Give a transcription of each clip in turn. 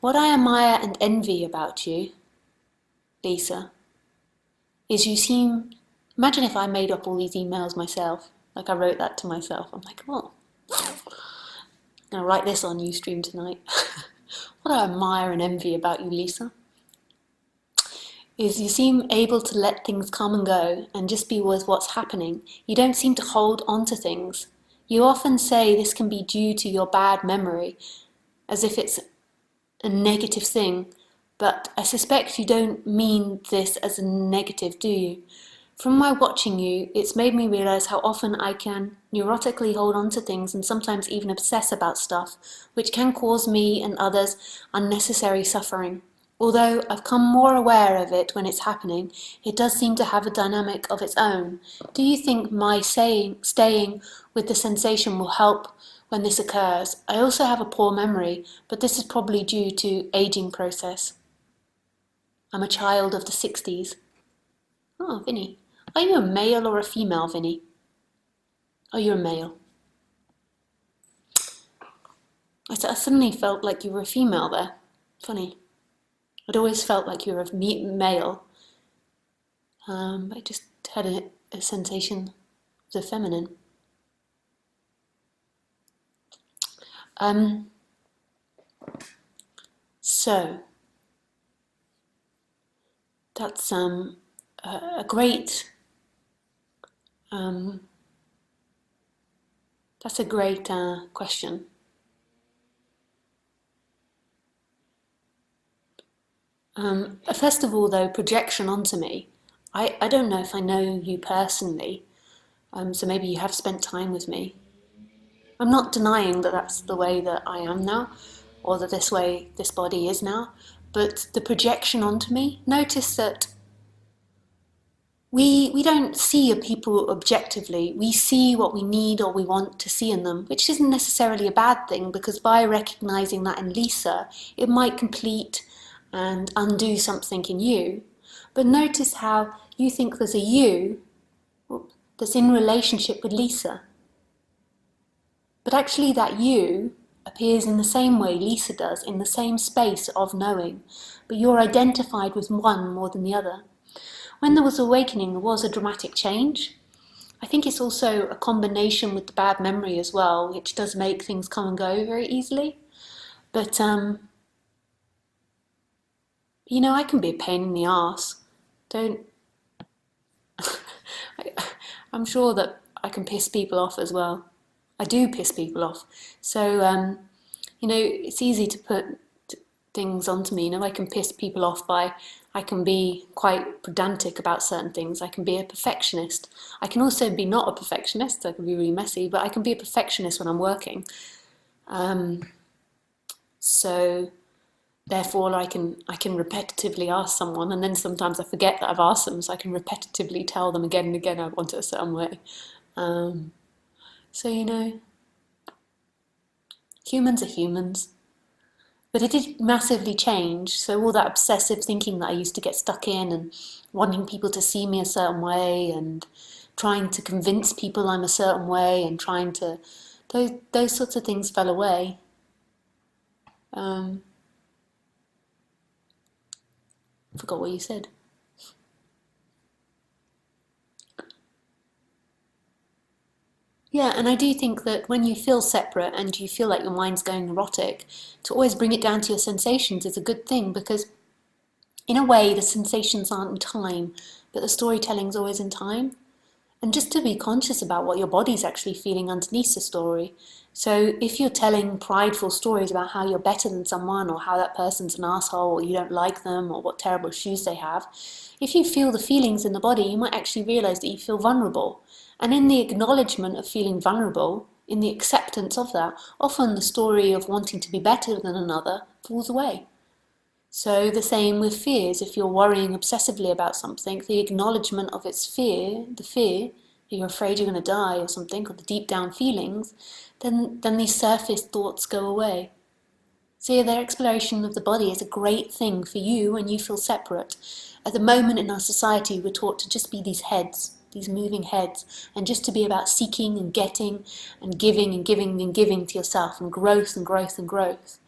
What I admire and envy about you, Lisa, is you seem, imagine if I made up all these emails myself, like I wrote that to myself. I'm like, oh, I'm going to write this on Ustream tonight. What I admire and envy about you, Lisa, is you seem able to let things come and go and just be with what's happening. You don't seem to hold on to things. You often say this can be due to your bad memory, as if it's a negative thing, but I suspect you don't mean this as a negative, do you? From my watching you, it's made me realize how often I can neurotically hold on to things and sometimes even obsess about stuff, which can cause me and others unnecessary suffering. Although I've come more aware of it when it's happening, it does seem to have a dynamic of its own. Do you think my staying with the sensation will help when this occurs? I also have a poor memory, but this is probably due to aging process. I'm a child of the 60s. Oh, Vinny. Are you a male or a female, Vinny? Oh, you're a male. I suddenly felt like you were a female there. Funny. I'd always felt like you were a male. I just had a sensation of the feminine. So, that's a great question. First of all, though, projection onto me. I don't know if I know you personally, so maybe you have spent time with me. I'm not denying that that's the way that I am now, or that this way this body is now, but the projection onto me, notice that we don't see a people objectively. We see what we need or we want to see in them, which isn't necessarily a bad thing, because by recognizing that in Lisa, it might complete and undo something in you. But notice how you think there's a you that's in relationship with Lisa. But actually that you appears in the same way Lisa does, in the same space of knowing, but you're identified with one more than the other. When there was awakening, there was a dramatic change. I think it's also a combination with the bad memory as well, which does make things come and go very easily. But, you know, I can be a pain in the arse. I'm sure that I can piss people off as well. I do piss people off. So, you know, it's easy to put things onto me. You know, I can piss people off I can be quite pedantic about certain things. I can be a perfectionist. I can also be not a perfectionist. I can be really messy, but I can be a perfectionist when I'm working. So therefore I can repetitively ask someone, and then sometimes I forget that I've asked them, so I can repetitively tell them again and again I want it a certain way. So, you know, humans are humans. But it did massively change, so all that obsessive thinking that I used to get stuck in, and wanting people to see me a certain way, and trying to convince people I'm a certain way, and trying to, those sorts of things fell away. Forgot what you said. Yeah, and I do think that when you feel separate and you feel like your mind's going neurotic, to always bring it down to your sensations is a good thing, because in a way the sensations aren't in time, but the storytelling's always in time. And just to be conscious about what your body's actually feeling underneath the story. So if you're telling prideful stories about how you're better than someone, or how that person's an asshole, or you don't like them, or what terrible shoes they have, if you feel the feelings in the body, you might actually realize that you feel vulnerable. And in the acknowledgement of feeling vulnerable, in the acceptance of that, often the story of wanting to be better than another falls away. So the same with fears. If you're worrying obsessively about something, the acknowledgement of its fear, the fear, you're afraid you're going to die or something, or the deep down feelings, then these surface thoughts go away. So their exploration of the body is a great thing for you when you feel separate. At the moment in our society, we're taught to just be these heads, these moving heads, and just to be about seeking and getting and giving and giving and giving to yourself, and growth and growth and growth.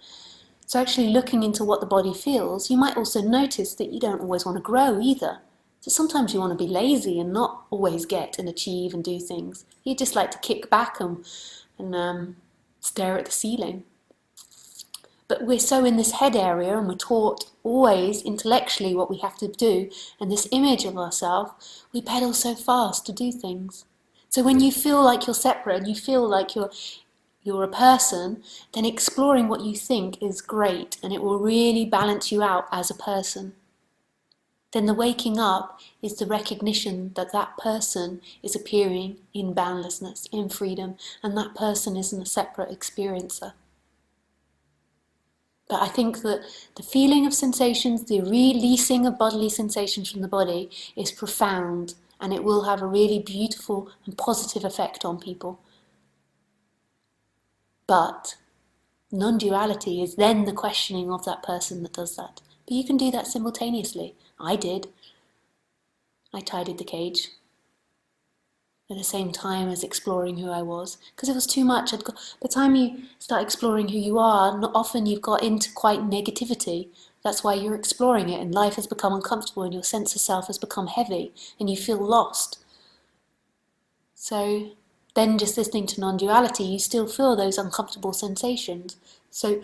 So actually looking into what the body feels, you might also notice that you don't always want to grow either. So sometimes you want to be lazy and not always get and achieve and do things. You just like to kick back and stare at the ceiling. But we're so in this head area and we're taught always intellectually what we have to do, and this image of ourselves, we pedal so fast to do things. So when you feel like you're separate and you feel like you're a person, then exploring what you think is great and it will really balance you out as a person. Then the waking up is the recognition that that person is appearing in boundlessness, in freedom, and that person isn't a separate experiencer. But I think that the feeling of sensations, the releasing of bodily sensations from the body is profound, and it will have a really beautiful and positive effect on people. But non-duality is then the questioning of that person that does that. But you can do that simultaneously. I did. I tidied the cage at the same time as exploring who I was, because it was too much. By the time you start exploring who you are, not often you've got into quite negativity. That's why you're exploring it, and life has become uncomfortable and your sense of self has become heavy and you feel lost. So then just listening to non-duality, you still feel those uncomfortable sensations. So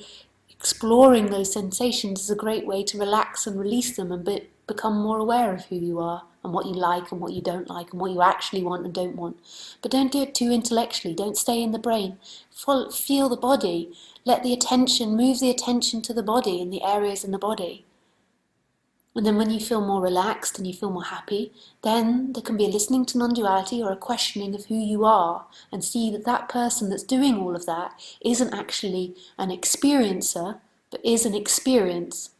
exploring those sensations is a great way to relax and release them and become more aware of who you are and what you like and what you don't like and what you actually want and don't want. But don't do it too intellectually. Don't stay in the brain. Feel the body. Let the attention, move the attention to the body and the areas in the body. And then when you feel more relaxed and you feel more happy, then there can be a listening to non-duality or a questioning of who you are, and see that that person that's doing all of that isn't actually an experiencer, but is an experience.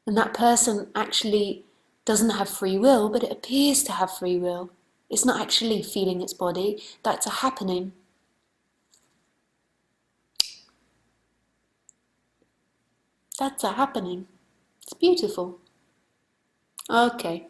And that person actually doesn't have free will, but it appears to have free will. It's not actually feeling its body, that's a happening. That's a happening. It's beautiful. Okay.